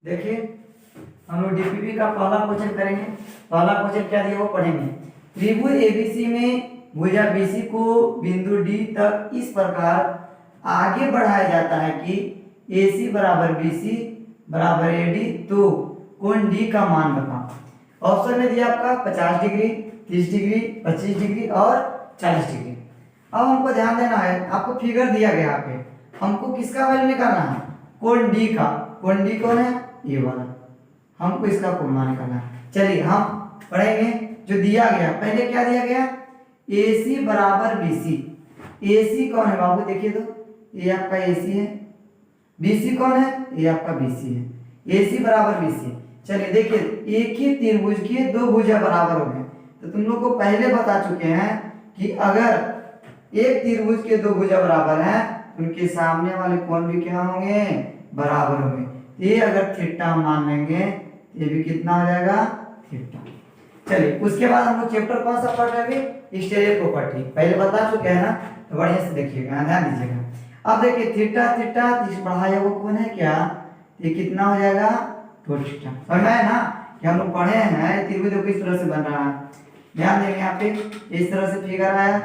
देखिए हम लोग डीपीपी का पहला क्वेश्चन करेंगे। पहला क्वेश्चन क्या दिया वो पढ़ेंगे। त्रिभुज एबीसी में भुजा बीसी को बिंदु डी तक इस प्रकार आगे बढ़ाया जाता है कि एसी बराबर बीसी बराबर एडी, तो कोण डी का मान बताओ। ऑप्शन में दिया आपका 50 डिग्री, 30 डिग्री, 25 डिग्री और 40 डिग्री। अब हमको ध्यान देना है, आपको फिगर दिया गया यहाँ पे, हमको किसका वैल्यू निकालना है? कोण डी का। कोण डी कौन है? ये वाला। हमको इसका कोण मान निकालना है। चलिए हम पढ़ेंगे जो दिया गया। पहले क्या दिया गया? AC बराबर BC। AC कौन है बाबू? देखिए तो ये आपका AC है, BC कौन है? ये आपका BC है। AC बराबर BC। चलिए देखिए, एक ही त्रिभुज के दो भुजा बराबर हो गए। तो तुम लोग को पहले बता चुके हैं कि अगर एक त्रिभुज के दो भुजा बराबर हैं, उनके सामने वाले कोण भी क्या होंगे? बराबर होंगे। ये अगर थीटा हम मान लेंगे, ये भी कितना हो जाएगा? थीटा। चलिए उसके बाद हम लोग चैप्टर कौन सा पढ़ रहे हैं? Steric property. पहले बता चुके हैं ना, तो बढ़िया से देखिएगा, ध्यान दीजिएगा। अब देखिए थीटा थीटा बढ़ाया वो कौन है क्या? ये कितना हो जाएगा? 2 थीटा। समझ में आया ना कि हम लोग पढ़े हैं त्रिभुज किस तरह से बन रहा है। ध्यान देंगे यहाँ पे, इस तरह से फिगर आया,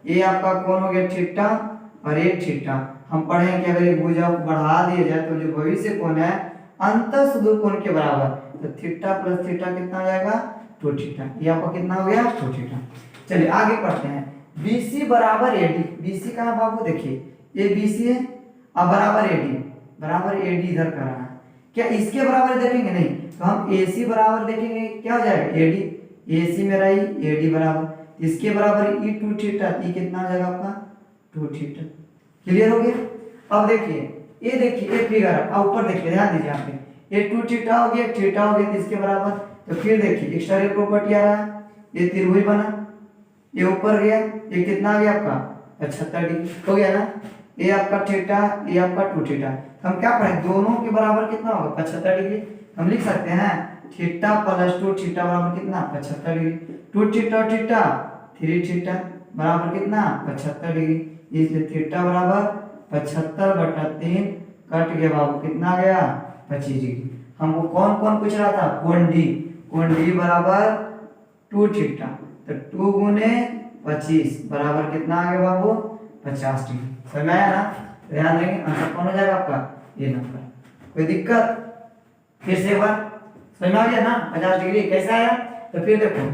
ये आपका कोण हो गया थीटा और ये थीटा। हम पढ़े कि अगर ये भुजा को बढ़ा दिया जाए तो जो भविष्य कोण है अंतः सुदूर कोण के बराबर, तो थीटा प्लस थीटा कितना हो जाएगा? 2 थीटा। ये आपका कितना हो गया? 2 थीटा। चलिए आगे पढ़ते हैं। BC बराबर AD। BC कहाँ बाबू? देखिए ये BC है और बराबर AD। बराबर AD इधर कर रहा है। क्या इसके बराबर देखेंगे? नहीं, तो हम AC बराबर देखेंगे, क्या हो जाएगा? AD। AC मेरा ही AD बराबर, इसके बराबर ये 2 थीटा। ये कितना हो जाएगा आपका? 2 थीटा। क्लियर हो गया? अब देखिए ये देखिए ये फिगर है, ऊपर देखिए, ध्यान दीजिए यहाँ पे, ये 2 थीटा हो गया, थीटा हो गया, इसके बराबर। तो फिर देखिए स्टेरिक प्रॉपर्टी आ रहा है, ये त्रिभुज बना, ये ऊपर गया, ये कितना आ गया आपका? 75 डिग्री हो गया ना। ये आपका थीटा, ये आपका 2 थीटा। हम क्या पढ़े? दोनों के बराबर कितना होगा? 75 डिग्री। हम लिख सकते हैं थीटा प्लस 2 थीटा बराबर कितना? 75 डिग्री। 2 थीटा थीटा 3 थीटा बराबर कितना? 75 डिग्री। इसलिए थीटा बराबर 75/3 कट गया बाबू, कितना आ गया? 25 डिग्री। हमको कौन कौन पूछ रहा था? कोण डी। कोण डी बराबर 2 थीटा, तो 2 गुने 25 बराबर कितना आ गया बाबू? 50 डिग्री। समझ में आया ना? ध्यान देंगे, आंसर कौन हो जाएगा आपका? ये नंबर। कोई दिक्कत? फिर से एक बार समझ में आ गया ना? 50 डिग्री कैसा आया? तो फिर देखो,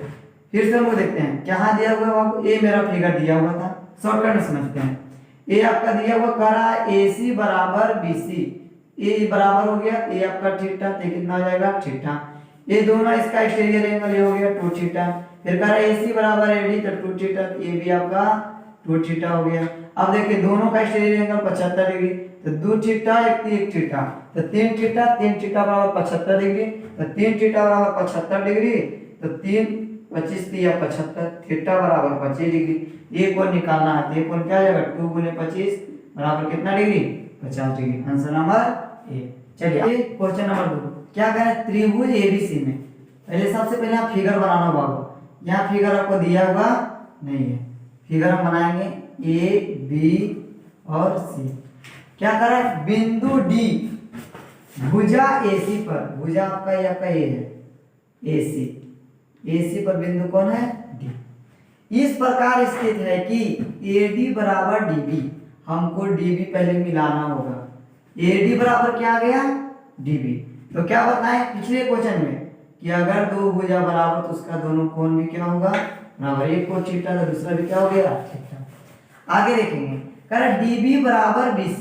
फिर से हम लोग देखते हैं क्या दिया हुआ है बाबू। ये मेरा फिगर दिया हुआ था, शॉर्टकट में समझते हैं। ये आपका दिया हुआ कह रहा है AC बराबर BC। ये बराबर हो गया, ये आपका थीटा, ये कितना हो जाएगा? थीटा। ये दोनों इसका एक्सटीरियर एंगल ये हो गया 2 थीटा। फिर कह रहा है AC बराबर AD, तो 2 थीटा, ये भी आपका 2 थीटा हो गया। अब देखिए दोनों का एक्सटीरियर एंगल 75 डिग्री, तो 2 थीटा 1 थीटा, तो 3 थीटा, 3 थीटा बराबर 75 डिग्री, तो 3 थीटा बराबर 75 डिग्री, तो 3 25 या 75, थीटा बराबर 25 डिग्री। ये कोण निकालना है, तो ये कोण क्या हो जाएगा? 2 गुने 25 बराबर कितना degree? 50 degree. Answer number A. चलिए क्वेश्चन नंबर 2 क्या करें? त्रिभुज ABC में पहले सबसे पहले आप फिगर बनाना बाबू। यहाँ फिगर आपको दिया हुआ नहीं है, फिगर हम बनाएंगे A B और C। क्या करें? बिंदु D भुजा AC पर, भुजा आपका ये आपका A है AC पर बिंदु कौन है? D। इस प्रकार स्थित है कि AD बराबर DB। हमको DB पहले मिलाना होगा। AD बराबर क्या आ गया? DB। तो क्या बताएं पिछले क्वेश्चन में कि अगर दो भुजा बराबर तो उसका दोनों कोण भी क्या होगा? बराबर। एक कोण थीटा तो दूसरा भी क्या हो गया? थीटा। आगे देखेंगे, कह रहा DB बराबर BC।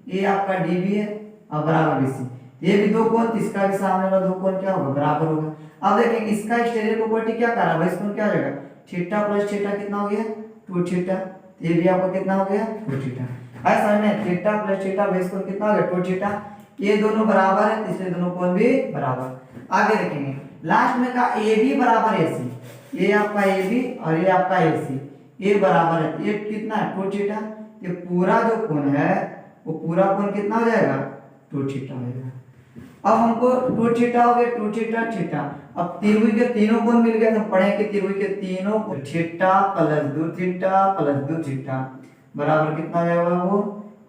ये आपका DB है और बराबर BC। ये भी दो कोण, इसका भी सामने वाला दो कोण क्या होगा? बराबर होगा। अब देखेंगे इसका स्टेरिक प्रॉपर्टी क्या कर रहा है? इसमें क्या हो जाएगा? थीटा प्लस थीटा कितना हो गया? 2 थीटा। ये भी आपको कितना हो गया? 2 थीटा। ऐसा में थीटा प्लस थीटा बेस कोण कितना हो गया? 2 थीटा। ये दोनों बराबर है, इसलिए दोनों कोण भी बराबर। आगे देखेंगे लास्ट में का AB बराबर AC। ये आपका AB और ये आपका AC, ये बराबर है। ये कितना है? 2 थीटा। ये पूरा जो कोण है वो पूरा कोण कितना हो जाएगा? 2 थीटा हो जाएगा। अब हमको 2 थीटा हो गया, 2 थीटा थीटा। अब त्रिभुज के तीनों कोण मिल गए, तो पढ़े कि त्रिभुज के तीनों theta plus 2 theta plus 2 theta बराबर कितना हो जाएगा? वो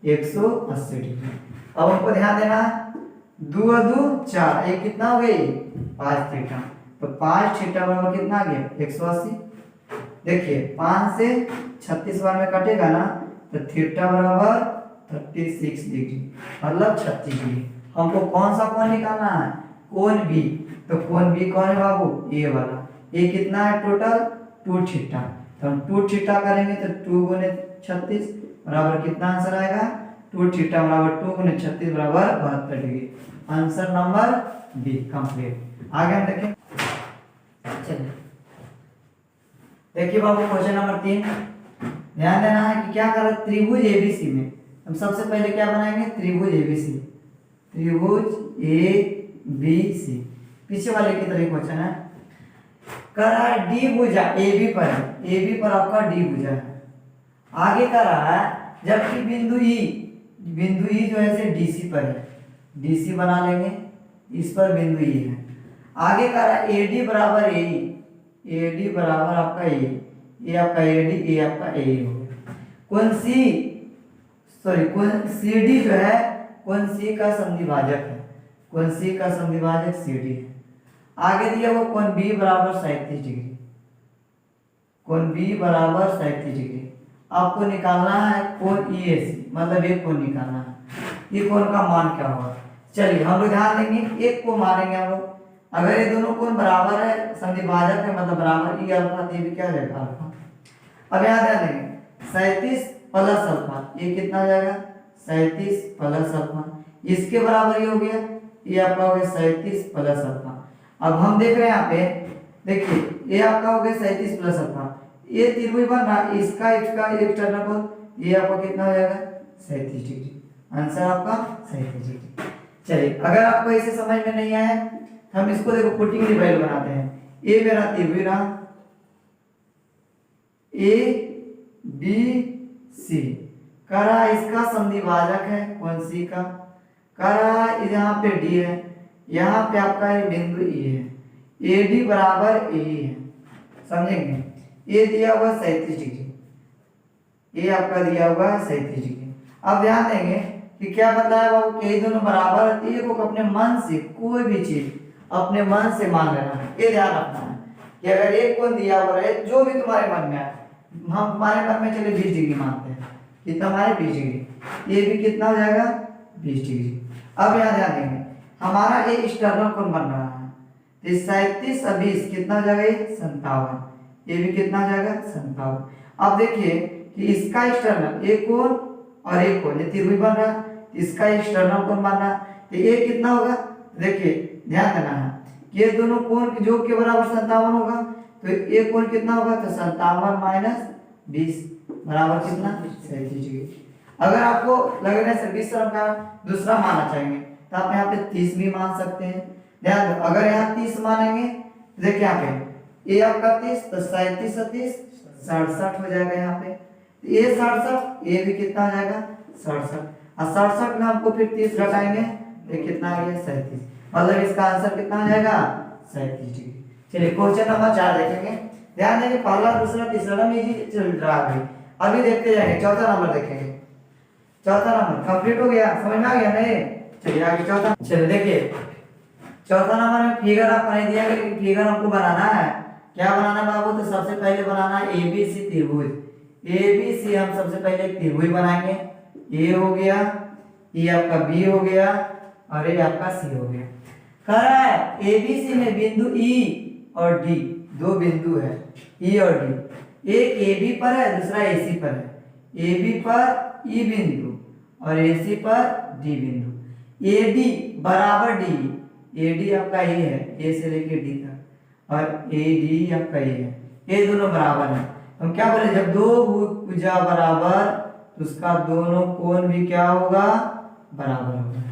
180 डिग्री। अब हमको ध्यान देना है दो दो 4, ये कितना हो गया, 5 थीटा। तो 5 थीटा बराबर कितना आ गया, 180। देखिए 5 से 36 बार में कटेगा ना, तो थीटा बराबर 36 डिग्री, मतलब 36 डिग्री। हमको कौन सा कोण निकालना है, कोण बी। तो कोण बी कौन है बाबू, ए वाला। ये कितना है टोटल, 2 थीटा। तो हम 2 थीटा करेंगे तो 2 गुने 36 बराबर कितना आंसर आएगा, 2 थीटा बराबर 2 गुने 36 बराबर 72 degree. Answer number B complete. आगे हम देखें, चलिए देखिए बाबू क्वेश्चन नंबर 3। ध्यान देना है कि क्या कर रहे, त्रिभुज एबीसी में हम सबसे पहले क्या बनाएंगे, त्रिभुज एबीसी। त्रिभुज ए बी सी, पीछे वाले की तरह क्वेश्चन है। कह रहा है डी भुजा ए बी पर है, ए बी पर आपका डी भुजा है। आगे कह रहा है जबकि बिंदु ई जो है से डीसी पर है, डीसी बना लेंगे, इस पर बिंदु ई है। आगे कह रहा है एडी बराबर ए, एडी बराबर आपका ए आपका एडी, ए आपका ए हो गया। कौन सी, सॉरी कौन सी डी जो है, कौन सी का समद्विभाजक है, कौन सी का समद्विभाजक सी डी है। आगे दिया वो कोण बी बराबर 37 डिग्री, कोण बी बराबर 37 डिग्री। आपको निकालना है कोण ई सी, मतलब एक कोण निकालना है, ये कोण का मान क्या होगा। चलिए हम लोग ध्यान देंगे, एक को मारेंगे हम लोग। अगर ये दोनों कोण बराबर है, समद्विभाजक है, मतलब बराबर, ई अल्फा ये भी क्या हो जाएगा, अल्फा। अब यहाँ ध्यान देंगे 37 प्लस अल्फा, ये कितना हो जाएगा, 37 प्लस अल्फा। इसके बराबर ये हो गया, ये आपका हो गया 37 प्लस अल्फा। अब हम देख रहे हैं यहाँ पे, देखिए ये आपका हो गया 37 प्लस अल्फा। ये त्रिभुज बन रहा, इसका एक्सटर्नल कोण, ये आपका कितना हो जाएगा, 37 डिग्री। आंसर आपका 37 डिग्री। चलिए अगर आपको इसे समझ में नहीं आया, हम इसको देखो पुटिंग वैल्यू बनाते हैं। ए मेरा त्रिभुज रहा, ए बी सी, कह रहा इसका समद्विभाजक है कौन सी का, कह रहा यहाँ पे डी है, यहाँ पे आपका ये बिंदु ई है, ए डी बराबर ए है, समझेंगे। ये दिया हुआ 37 डिग्री, ये आपका दिया हुआ है 37 डिग्री। अब ध्यान देंगे कि क्या बताया बाबू, कि दोनों बराबर है। एक को अपने मन से कोई भी चीज अपने मन से मान लेना है, ये ध्यान रखना है कि अगर एक कोण दिया हुआ है, जो भी तुम्हारे मन में आए, हम हमारे मन में चले 20 डिग्री मानते हैं, कितना हमारे 20 डिग्री, ये भी कितना हो जाएगा 20 डिग्री। अब यहाँ ध्यान देंगे हमारा ये एक्सटर्नल कोण बन रहा है, 37 और 20 कितना हो जाएगा, 57, ये भी कितना हो जाएगा 57। अब देखिए कि इसका एक्सटर्नल एक कोण और एक कोण, ये त्रिभुज बन रहा है, इसका एक्सटर्नल कोण बन रहा है, तो ये कितना होगा, देखिए ध्यान देना है, ये दोनों कोण के योग के बराबर 57 होगा, तो एक कोण कितना होगा, तो 57 माइनस 20 बराबर कितना, 37 डिग्री। अगर आपको लगने से 20 का दूसरा मानना चाहेंगे तो आप यहाँ पे 30 भी मान सकते हैं। ध्यान दो, अगर यहाँ 30 मानेंगे तो देखिए यहाँ पे ये आपका 30, तो 37 और 30 67 हो जाएगा। यहाँ पे ये 67, ये भी कितना हो जाएगा 67, और 67 में हमको फिर 30 घटाएंगे तो कितना आ गया 37, मतलब इसका आंसर कितना आ जाएगा 37 डिग्री। चलिए क्वेश्चन नंबर 4 देखेंगे। ध्यान देंगे पहला दूसरा तीसरा में इजी चल रहा है, अभी देखते जाएंगे। चौथा नंबर देखेंगे, चौथा नंबर कंप्लीट हो गया, समझ में आ गया नहीं। चलिए आगे चौथा, चलिए देखिए चौथा नंबर में फिगर आपको नहीं दिया गया, लेकिन फिगर हमको बनाना है। क्या बनाना बाबू, तो सबसे पहले बनाना है एबीसी त्रिभुज। एबीसी हम सबसे पहले त्रिभुज बनाएंगे, ए हो गया, ये आपका बी हो गया और ये आपका सी हो गया। कह रहा है एबीसी में बिंदु ई और डी, दो बिंदु है ई और डी, एक ए बी पर है दूसरा ए सी पर है। ए बी पर ई बिंदु और ए सी पर डी बिंदु। ए डी बराबर डी, ए डी आपका ए है, ए से लेके डी तक, और ए डी आपका ए है, ये दोनों बराबर है। हम क्या बोले, जब दो भुजा बराबर तो उसका दोनों कोण भी क्या होगा, बराबर होगा।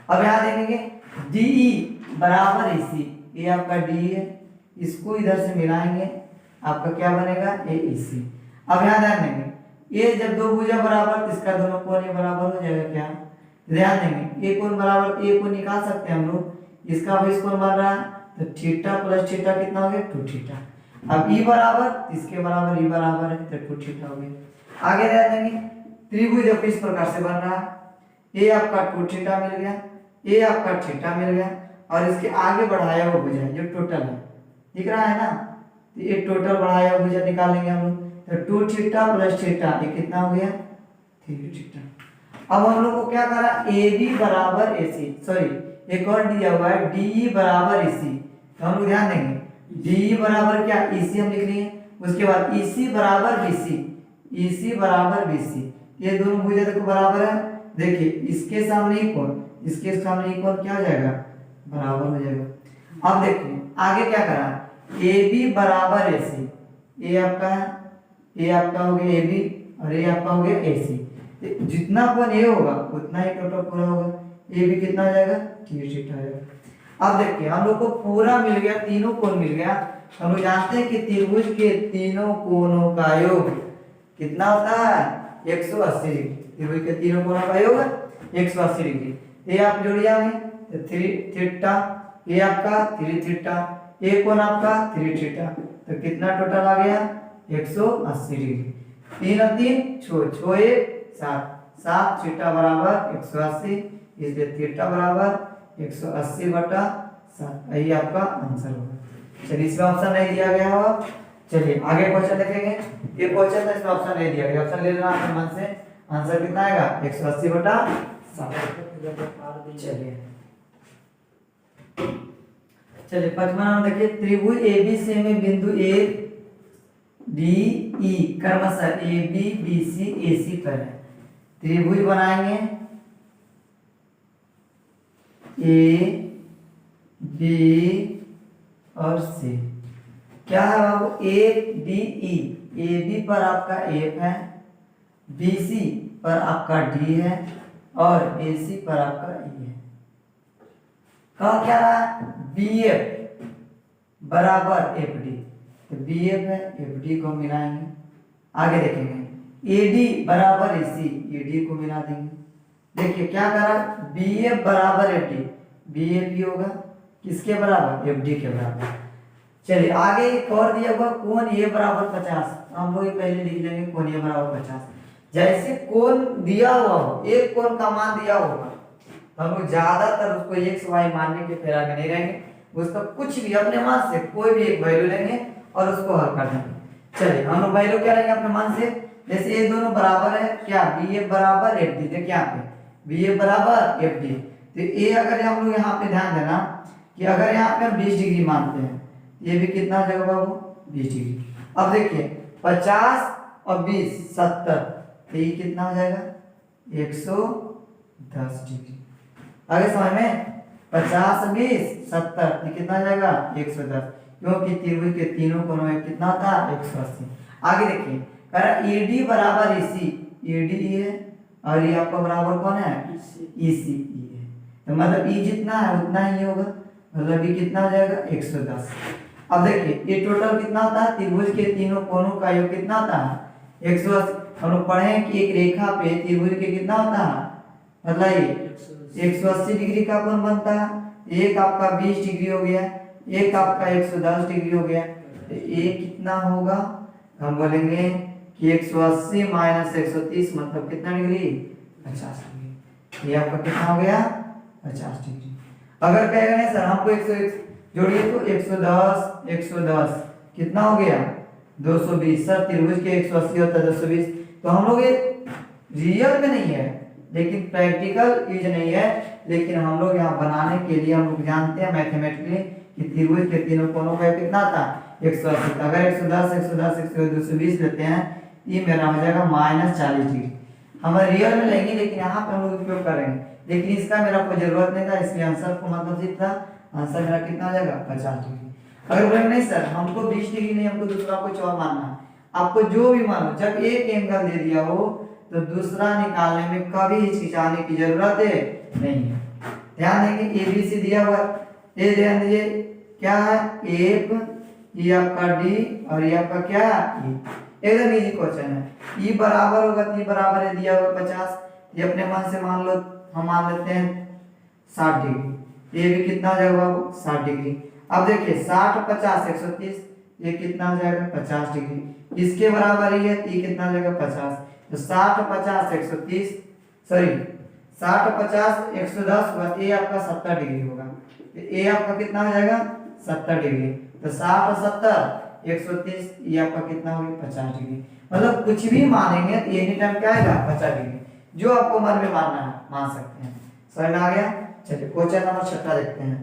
अब यहाँ देखेंगे डी बराबर ए सी, ये आपका डी है, इसको इधर से मिलाएंगे आपका क्या बनेगा ए ई सी। अब यहाँ ध्यान देंगे ये जब दो भुजा बराबर तो इसका दोनों कोण ये बराबर हो जाएगा। क्या ध्यान देंगे, ए कोण बराबर ए को निकाल सकते हैं हम लोग, इसका भी कोण बन रहा है तो थीटा प्लस थीटा कितना हो गया 2 थीटा। अब ई बराबर इसके बराबर ई बराबर है तो 2 थीटा हो गया। आगे ध्यान देंगे त्रिभुज इस प्रकार से बन रहा है, ये आपका 2 थीटा मिल गया, ये आपका थीटा मिल गया, और इसके आगे बढ़ाया हुआ भुजा जो टोटल है, दिख रहा है ना, तो ये टोटल बढ़ाया हुआ भुजा निकाल लेंगे हम लोग। तो 2 थीटा प्लस थीटा ये कितना हो गया 3 थीटा। अब हम लोग को क्या करा, ए बी बराबर ए सी, सॉरी एक और दिया हुआ है डी बराबर ए सी, तो हम लोग ध्यान देंगे डी बराबर क्या ई सी हम लिख लिए, उसके बाद ई सी बराबर बी सी, ई सी बराबर बी सी, ये दोनों भुजा देखो बराबर है। देखिए इसके सामने इक्वल, इसके सामने इक्वल क्या हो जाएगा, बराबर हो जाएगा। अब देखिए आगे क्या करा, ए बी बराबर ए सी, ये आपका है, ये आपका हो गया ए बी और ये आपका हो गया ए सी, जितना कोण ए होगा उतना ही टोटल पूरा होगा, ए बी कितना हो जाएगा 3 थीटा हो जाएगा। अब देखिए हम लोग को पूरा मिल गया, तीनों कोण मिल गया। हम लोग जानते हैं कि त्रिभुज के तीनों कोणों का योग कितना होता है 180 डिग्री, त्रिभुज के तीनों कोणों का योग 180 डिग्री। ये आप जोड़ जाएंगे तो 3 थीटा, ये आपका 3 थीटा, ये कोण आपका 3 थीटा, तो कितना टोटल आ गया 180 डिग्री। 3 और 3 6, 6 1 7, 7 थीटा बराबर 180, इसलिए थीटा बराबर 180 बटा 7, यही आपका आंसर होगा। चलिए इसमें ऑप्शन नहीं दिया गया होगा, चलिए आगे क्वेश्चन देखेंगे। ये क्वेश्चन है इसमें ऑप्शन नहीं दिया गया, ऑप्शन ले लेना अपने मन से, आंसर कितना आएगा 180 बटा 7। चलिए 55 नंबर देखिए, त्रिभुज एबीसी में बिंदु ए डी ई क्रमशः ए बी बी सी ए सी पर है। त्रिभुज बनाएंगे ए बी और सी, क्या है बाबू A D E, A B पर आपका एफ है, बी सी पर आपका डी है और ए सी पर आपका ई है। कहा क्या रहा बी एफ बराबर एफ डी, तो बी एफ है एफ डी को मिलाएंगे। आगे देखेंगे ए डी बराबर ए सी, ए डी को मिला देंगे। देखिए क्या करा बी एफ बराबर एफ डी, बी एफ ही होगा किसके बराबर एफ डी के बराबर। चलिए आगे एक और दिया हुआ कोण ए बराबर 50, हम लोग पहले लिख लेंगे कोण ए बराबर 50। जैसे कोण दिया हुआ हो, एक कोण का मान दिया होगा, हम लोग ज्यादातर उसको एक्स वाई मानने के फेरा में नहीं रहेंगे, उसका कुछ भी अपने मान से कोई भी एक वैल्यू लेंगे और उसको हल कर देंगे। चलिए हम लोग वैल्यू क्या लेंगे अपने मान से, जैसे ये दोनों बराबर है क्या बी एफ बराबर एफ डी, देखिए यहाँ पे बी एफ बराबर एफ डी, तो ये अगर हम लोग यहाँ पे ध्यान देना कि अगर यहाँ पे हम 20 डिग्री मानते हैं, ये भी कितना हो जाएगा बाबू 20 डिग्री। अब देखिए 50 और 20 70, तो ये कितना हो जाएगा 110 डिग्री। आगे समझ में 50 20 70, ये कितना हो जाएगा 110, क्योंकि त्रिभुज के तीनों कोणों में कितना होता है 180। आगे देखिए कह ए डी बराबर ए सी, ए डी है और ये आपका बराबर कौन है ई सी है, तो मतलब ई जितना है उतना ही होगा, मतलब ये कितना हो जाएगा 110। अब देखिए ये टोटल कितना होता है त्रिभुज के तीनों कोणों का योग कितना होता है 180। हम लोग पढ़े कि एक रेखा पे त्रिभुज के कितना होता है, मतलब ये 180 डिग्री का कोण बनता है, एक आपका 20 डिग्री हो गया, एक आपका 110 डिग्री हो गया, तो ये कितना होगा हम बोलेंगे कि 180 माइनस 130 मतलब कितना डिग्री 50 डिग्री, ये आपका कितना हो गया 50 डिग्री। अगर कहेगा नहीं सर हमको 100 जोड़िए तो 110 110 कितना हो गया 220, सर त्रिभुज के 180 होता है 220, तो हम लोग ये रियल में नहीं है लेकिन प्रैक्टिकल यूज नहीं है, लेकिन हम लोग यहाँ बनाने के लिए हम लोग जानते हैं मैथमेटिकली कि त्रिभुज के तीनों कोणों का कितना था 180। अगर 110 110 220 लेते हैं ये मेरा हो जाएगा -40 डिग्री। हम रियल में लेंगे लेकिन यहाँ पे हम लोग उपयोग करेंगे, लेकिन इसका मेरा कोई जरूरत नहीं था, इसलिए आंसर को मतलब सिर्फ था, आंसर मेरा कितना हो जाएगा 50 डिग्री। अगर बोले नहीं सर हमको 20 डिग्री नहीं हमको दूसरा कुछ और मानना है, आपको जो भी मानो, जब एक एंगल दे दिया हो तो दूसरा निकालने में कभी हिचकिचाने की जरूरत नहीं है। ध्यान देंगे ए बी सी दिया हुआ, ये ध्यान दीजिए क्या है एफ, ये आपका डी और ये आपका क्या ई, एकदम इजी क्वेश्चन है। ई बराबर होगा टी बराबर है दिया हुआ 50, ये अपने मन से मान लो, हम मान लेते हैं 60 डिग्री, ये भी कितना हो जाएगा बाबू 60 डिग्री। अब देखिए 60 50 130, ये कितना हो जाएगा 50 डिग्री, इसके बराबर ही है, ये कितना हो जाएगा 50, तो 60 50 130 सॉरी 60 50 110 हुआ, ए आपका 70 डिग्री होगा। तो ए आपका कितना हो जाएगा 70 डिग्री। तो 60 और 70 130, ये आपका कितना हो गया 50 डिग्री। मतलब कुछ भी मानेंगे तो एनी टाइम क्या आएगा 50 डिग्री, जो आपको मन में मानना है मान सकते हैं। समझ में आ गया। चलिए क्वेश्चन नंबर 6 देखते हैं।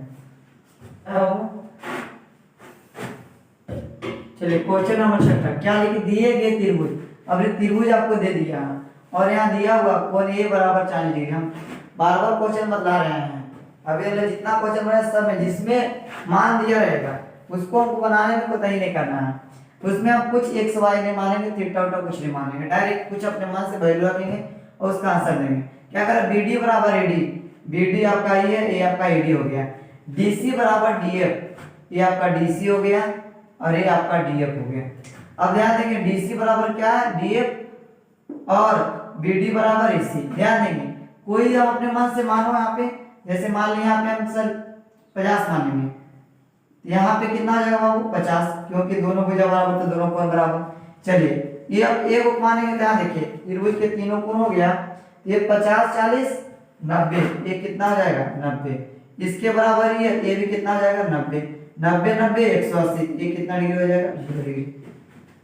चलिए क्वेश्चन नंबर 6 क्या लिखे, दिए गए त्रिभुज। अब ये त्रिभुज आपको दे दिया और यहाँ दिया हुआ कोण ए बराबर 40 डिग्री। हम बार बार क्वेश्चन बदला रहे हैं। अभी जितना क्वेश्चन बना सब में जिसमें मान दिया रहेगा उसको हमको बनाने में कोई नहीं करना है। उसमें हम कुछ एक्स वाई नहीं मानेंगे, थीटा उटा कुछ नहीं मानेंगे, डायरेक्ट कुछ अपने मन से वैल्यू रखेंगे और उसका आंसर देंगे। क्या करें, बीडी बराबर एडी, बीडी आपका ये है, ए आपका एडी हो गया। डीसी बराबर डीएफ, ये आपका डीसी हो गया और ये आपका डीएफ हो गया। अब ध्यान देंगे डीसी बराबर क्या है डीएफ और बीडी बराबर एसी। ध्यान देंगे कोई हम अपने मन से मानो यहाँ पे, जैसे मान लिया यहाँ पे हम सर 50 मानेंगे, यहाँ पे कितना आ जाएगा बाबू 50, क्योंकि दोनों भुजा बराबर तो दोनों कोण बराबर। चलिए ये अब एक को मानेंगे तो यहाँ देखिए त्रिभुज के तीनों कोण हो गया, ये 50 40 90, ये कितना हो जाएगा 90। इसके बराबर ही है, ये भी कितना हो जाएगा 90 90 90 180, ये कितना डिग्री हो जाएगा 0 डिग्री।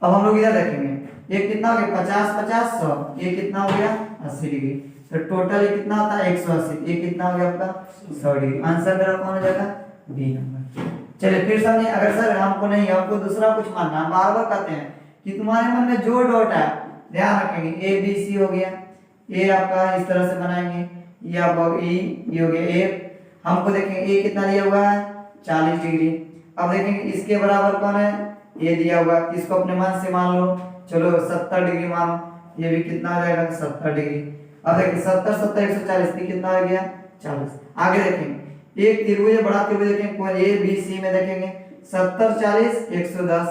अब हम लोग इधर देखेंगे ये कितना हो गया 50 50 100, ये कितना हो गया 80 डिग्री। तो टोटल ये कितना होता है 180, ये कितना हो गया आपका 100 डिग्री। आंसर मेरा कौन हो जाएगा बी नंबर। चलिए फिर समझिए, अगर सर हमको नहीं हमको दूसरा कुछ मानना, बार बार कहते हैं कि तुम्हारे मन में जो डॉट है ध्यान रखेंगे, ए बी सी हो गया, ए आपका इस तरह से बनाएंगे, ये आपका ई ये हो गया ए। हमको देखेंगे ए कितना दिया हुआ है 40 डिग्री। अब देखेंगे इसके बराबर कौन है, ये दिया हुआ, इसको अपने मन से मान लो, चलो 70 डिग्री मानो, ये भी कितना हो जाएगा 70 डिग्री। अब देखिए 70 70 140 की कितना हो गया 40। आगे देखेंगे एक त्रिभुज बड़ा त्रिभुज देखेंगे कोण ए बी सी में देखेंगे 70 40 110,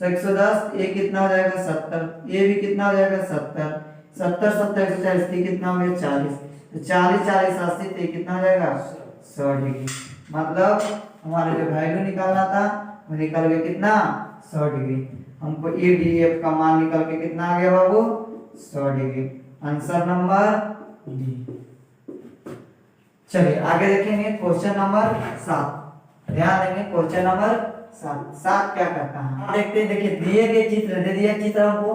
110 ये कितना हो जाएगा 70, ये भी कितना हो जाएगा 70 70 70 140 की कितना हो गया 40। तो 40 40 80 तो कितना हो जाएगा 100 डिग्री। मतलब हमारा जो वैल्यू निकालना था वो निकल गया कितना 100 डिग्री। हमको ए डी एफ का मान निकल के कितना आ गया बाबू 100 डिग्री। Answer number D. चलिए आगे देखेंगे क्वेश्चन नंबर 7। ध्यान देंगे क्वेश्चन नंबर 7 क्या कहता है देखते हैं। देखिए दिए गए चित्र दे दिया चित्र हमको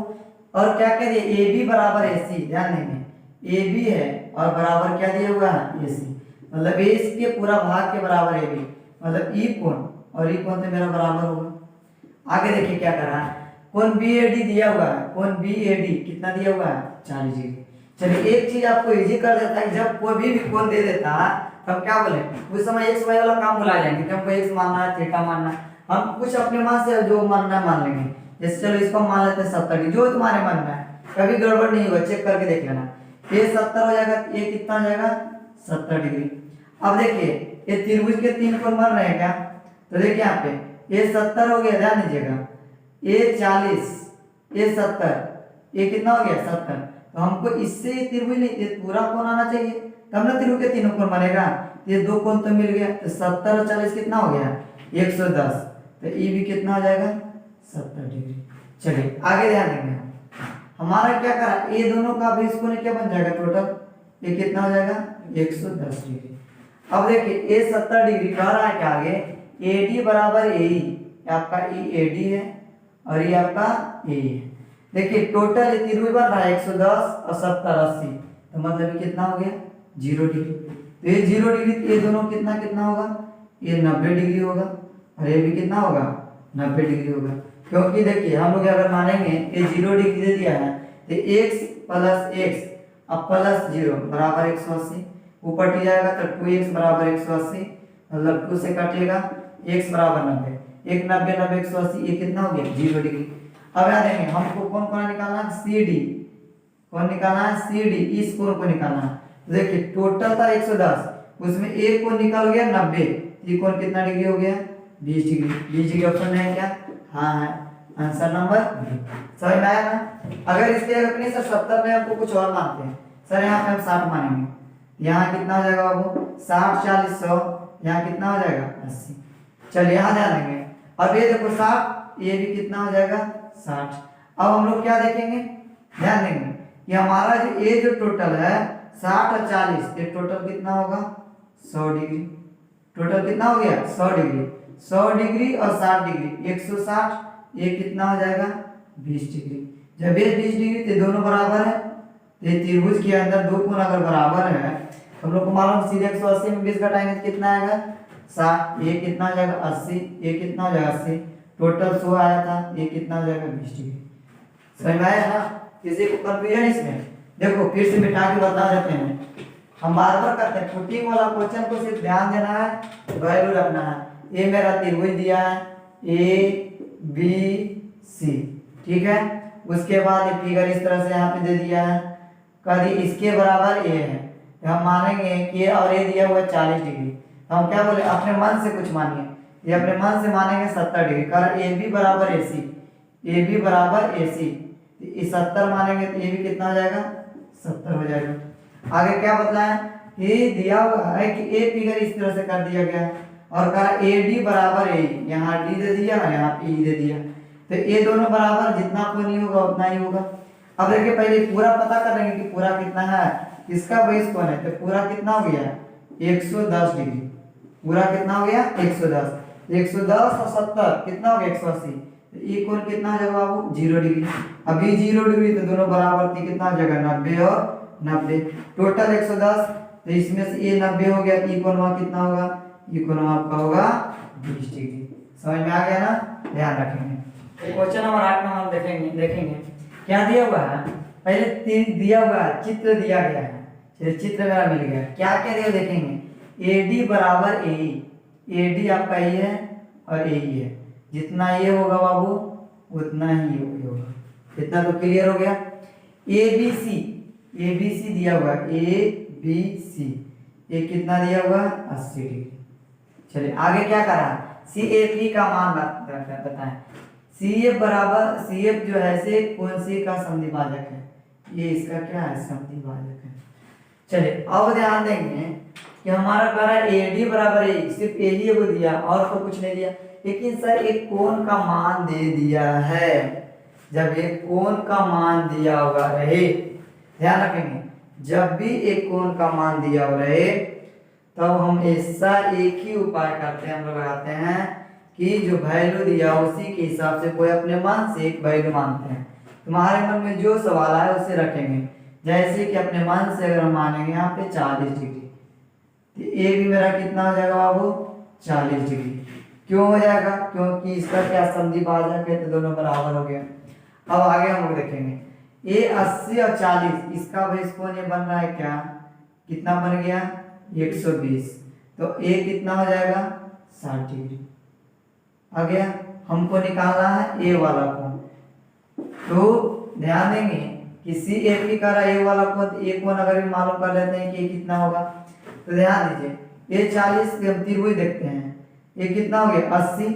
और क्या कह दिया ए बी बराबर ए सी। ध्यान देंगे ए बी है और बराबर क्या दिया हुआ है ए सी, मतलब ए के पूरा भाग के बराबर ए बी, मतलब ई कोण और ई कोण से मेरा बराबर होगा। आगे देखिए क्या कर रहा है, कोण बी ए डी दिया हुआ है, कोण बी ए डी कितना दिया हुआ है 40 डिग्री। चलिए एक चीज आपको इजी कर देता है, जब कोई भी कोण दे देता है तब क्या बोले उस समय एक्स वाई वाला काम भुला जाएंगे कि हमको एक्स मानना है थीटा मानना है, हम कुछ अपने मन से जो मानना है मान लेंगे। जैसे चलो इसको मान लेते हैं 70 डिग्री, जो तुम्हारे मन में है, कभी गड़बड़ नहीं होगा, चेक करके देख लेना। ये 70 हो जाएगा, ये कितना हो जाएगा 70 डिग्री। अब देखिए ये त्रिभुज के 3 कोण बन रहे हैं क्या, तो देखिए यहाँ पे ये 70 हो गया, ध्यान दीजिएगा, ये 40 ये 70, ये कितना हो गया 70। तो हमको इससे त्रिभुज नहीं, ये पूरा कोण आना चाहिए तब ना त्रिभुज के तीनों कोण बनेगा। ये दो कोण तो मिल गया, तो 70 और 40 कितना हो गया 110, तो ये भी कितना हो जाएगा 70 डिग्री। चलिए आगे ध्यान देंगे, हमारा क्या करा ये दोनों का भी इसको क्या बन जाएगा टोटल, ये कितना हो जाएगा 110 डिग्री। अब देखिए ये 70 डिग्री कह रहा है क्या आगे ए डी बराबर ए ई, आपका ई ए डी है और ये आपका ए है। देखिए टोटल ये त्रिभुज बन रहा है 110 और 70 80, तो मतलब ये कितना हो गया 0 डिग्री। तो ये 0 डिग्री, ये दोनों कितना कितना होगा, ये 90 डिग्री होगा और ये भी कितना होगा 90 डिग्री होगा। क्योंकि देखिए हम लोग अगर मानेंगे ये 0 डिग्री दे दिया है तो x प्लस x अब प्लस 0 बराबर 180, ऊपर टी जाएगा तो 2x बराबर 180, मतलब 2 से काटिएगा x बराबर 90, 1 90 90 180, ये कितना हो गया 0 डिग्री। अब याद देंगे हमको कौन कौन निकालना है सी डी, कौन निकालना है सी डी, इस कोण को निकालना है। तो देखिए टोटल था 110, उसमें एक कोण निकल गया 90, ये कोण कितना डिग्री हो गया 20 डिग्री। 20 डिग्री ऑप्शन है क्या, हाँ है, आंसर नंबर बी। समझ में आया ना। अगर इसके अपने सर 70 में आपको कुछ और मानते हैं सर, यहाँ पे हम 60 मानेंगे, यहाँ कितना हो जाएगा बाबू 60 40 100, यहाँ कितना हो जाएगा 80। चलिए यहाँ ध्यान देंगे, अब ये देखो 60, ये भी कितना हो जाएगा 60। अब हम लोग क्या देखेंगे, ध्यान देंगे कि हमारा जो ये जो टोटल है 60 और 40, ये टोटल कितना होगा 100 डिग्री। टोटल कितना हो गया 100 डिग्री। 100 डिग्री और 60 डिग्री 160, ये कितना हो जाएगा 20 डिग्री। जब ये 20 डिग्री तो दोनों बराबर है, तो ये त्रिभुज के अंदर दो कोण अगर बराबर है, हम लोग को मालूम सीधे 180 में 20 घटाएंगे तो कितना आएगा 60, ये कितना हो जाएगा 80, ये कितना हो जाएगा 80, टोटल 100 आया था, ये कितना हो जाएगा 20 डिग्री। समझ में आया ना? किसी को कंफ्यूजन इसमें? देखो फिर से बिठा के बता देते हैं, हम बार बार करते हैं। पुटिंग वाला क्वेश्चन को सिर्फ ध्यान देना है, वैल्यू रखना है। ये मेरा त्रिभुज दिया है ए बी सी, ठीक है। उसके बाद ये फिगर इस तरह से यहाँ पे दे दिया है, कभी इसके बराबर ए है, तो हम मानेंगे कि ए और ए दिया हुआ है 40 डिग्री। तो हम क्या बोले, अपने मन से कुछ मानिए, ये अपने मन से मानेंगे 70 डिग्री, कारण ए बी बराबर ए सी, ए बी बराबर ए सी, 70 मानेंगे तो ये भी कितना हो जाएगा 70 हो जाएगा। आगे क्या बताया, ये दिया हुआ है कि ए फिगर इस तरह से कर दिया गया और कहा ए डी बराबर ए, यहाँ डी दे दिया यहाँ पे ई दे दिया, तो ये दोनों बराबर, जितना कोण होगा उतना ही होगा। अब देखिए पहले पूरा पता कर लेंगे कि पूरा कितना है, इसका बेस कोण है, तो पूरा कितना हो गया 110 डिग्री। पूरा कितना हो गया 110, 110 और 70 कितना हो गया 180, तो ये कोण कितना हो जाएगा बाबू 0 डिग्री। अभी 0 डिग्री तो दोनों बराबर थी, कितना हो जाएगा 90 और 90, टोटल 110, तो इसमें से ये 90 हो गया, ये कोण कितना होगा, ये कोण आपका होगा 20 डिग्री। समझ में आ गया ना? ध्यान रखेंगे। क्वेश्चन नंबर 8 में हम देखेंगे क्या दिया हुआ है। पहले तीन दिया हुआ है, चित्र दिया गया है, चलिए चित्र मेरा मिल गया, क्या क्या दिया देखेंगे। ए डी बराबर ए, ए डी आपका ये है और ए है, जितना ये होगा बाबू उतना ही होगा, इतना तो क्लियर हो गया। ए बी सी दिया हुआ है, ए बी सी, ये कितना दिया हुआ 80 डिग्री। चलिए आगे क्या करा, सी एफ ई का मान बताएं। सी एफ बराबर, सी एफ जो है से कौन सी का समद्विभाजक है, ये इसका क्या है समद्विभाजक है। चलिए अब ध्यान देंगे कि हमारा कह रहा है ए डी बराबर ए, सिर्फ ए ही वो दिया और तो कुछ नहीं दिया, लेकिन सर एक कोण का मान दे दिया है। जब एक कोण का मान दिया हुआ रहे, ध्यान रखेंगे, जब भी एक कोण का मान दिया हुआ रहे तब हम ऐसा एक ही उपाय करते हैं, हम लोग लगाते हैं कि जो वैल्यू दिया उसी के हिसाब से कोई अपने मन से एक वैल्यू मानते हैं। तुम्हारे मन में जो सवाल आए उसे रखेंगे, जैसे कि अपने मन से अगर हम मानेंगे यहाँ पे 40 डिग्री, तो ए भी मेरा कितना हो जाएगा बाबू 40 डिग्री। क्यों हो जाएगा, क्योंकि इसका क्या समद्विभाजक है, तो दोनों बराबर हो गया। अब आगे हम लोग देखेंगे ए 80 और 40, इसका बेस कोण ये बन रहा है क्या, कितना बन गया 120, तो ए कितना हो जाएगा 60 डिग्री। आ गया, हमको निकालना है ए वाला कोण, तो ध्यान देंगे कि सी एफ ई का ए वाला कोण, ए कोण अगर भी मालूम कर लेते हैं कि ये कितना होगा, तो ध्यान दीजिए ये 40 के हम त्रिभुज देखते हैं, ये कितना हो गया 80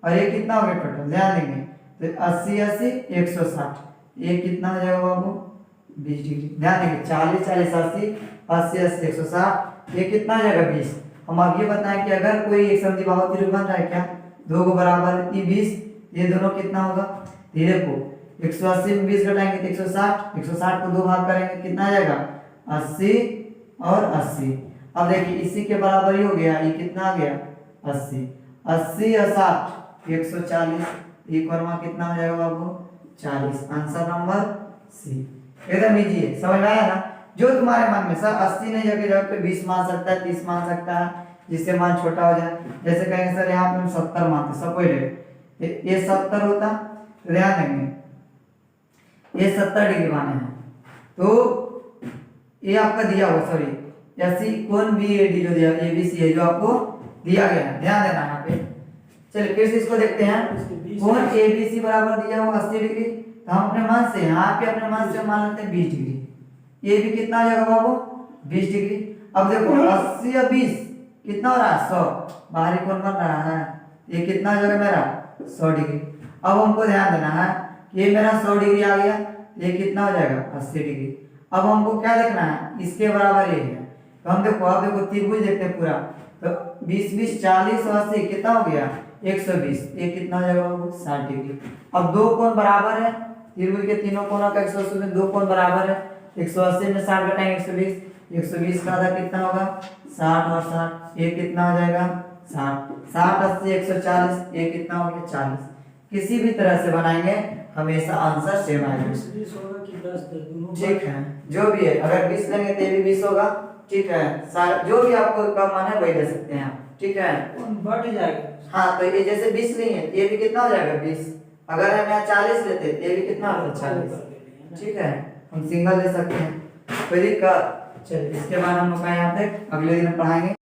और ये कितना हो गया टोटल, ध्यान देंगे तो 80 80 160, ये कितना हो जाएगा बाबू 20 डिग्री। ध्यान देंगे 40 40 80 80 80 160, ये कितना हो जाएगा 20। हम अब ये बताएं कि अगर कोई एक समद्विबाहु त्रिभुज बन रहा है क्या, दो को बराबर ये 20, ये दोनों कितना होगा, धीरे को 180 में 20 घटाएंगे तो 160, 160 को दो भाग करेंगे कितना आ जाएगा 80 और 80। अब देखिए इसी के बराबर ही हो गया, ये कितना आ गया 80, 80 और 60 140, ये कोण कितना हो जाएगा बाबू 40। आंसर नंबर सी, एकदम इजी है, समझ में आया ना। जो तुम्हारे मन में सर 80 नहीं जगह पे 20 मान सकता है, 30 मान सकता है, जिससे मान छोटा हो जाए, जैसे कहेंगे सर यहाँ पे हम 70 मानते, सपोज ये 70 होता, तो ध्यान देंगे ये 70 डिग्री माने हैं, तो ये आपका दिया हुआ सॉरी ऐसी कोण बी ए डी जो दिया ए बी सी है जो आपको दिया गया है, ध्यान देना यहाँ पे। चलिए फिर से इसको देखते हैं, कोण ए बी सी बराबर दिया हुआ 80 डिग्री, तो हम अपने मन से यहाँ पे अपने मन से मान लेते हैं 20 डिग्री, ये भी कितना हो जाएगा बाबू 20 डिग्री। अब देखो 80 और 20 कितना हो रहा है 100, बाहरी कोण बन रहा है, ये कितना हो जाएगा मेरा 100 डिग्री। अब हमको ध्यान देना है कि ये मेरा 100 डिग्री आ गया, ये कितना हो जाएगा 80 डिग्री। अब हमको क्या देखना है, इसके बराबर ये है, तो हम देखो अब देखो त्रिभुज देखते हैं पूरा, तो 20 20 40 और 80 कितना हो गया 120, ये कितना हो जाएगा 60 डिग्री। अब दो कोण बराबर है, त्रिभुज के तीनों कोणों का 180 में दो कोण बराबर है, 180 में 60 घटाएंगे 120, 120 का आधा कितना होगा 60 और 60, ये कितना हो जाएगा 60, 60 80 140, ये कितना हो गया 40। किसी भी तरह से बनाएंगे हमेशा आंसर सेम आएगा। 20 होगा कि 10 दोनों? ठीक है, जो भी है, अगर 20 लेंगे तो ये भी 20 होगा। ठीक है, जो भी आपको कम मन है वही ले सकते हैं आप। ठीक है, बढ़ जाएगा। हाँ, तो ये जैसे 20 नहीं है, ये भी कितना हो जाएगा 20। अगर हम यहाँ 40 लेते तो ये भी कितना होता 40। ठीक है, हम सिंगल ले सकते हैं, कोई दिक्कत। चलिए, इसके बाद हम लोग का यहाँ तक, अगले दिन पढ़ाएंगे।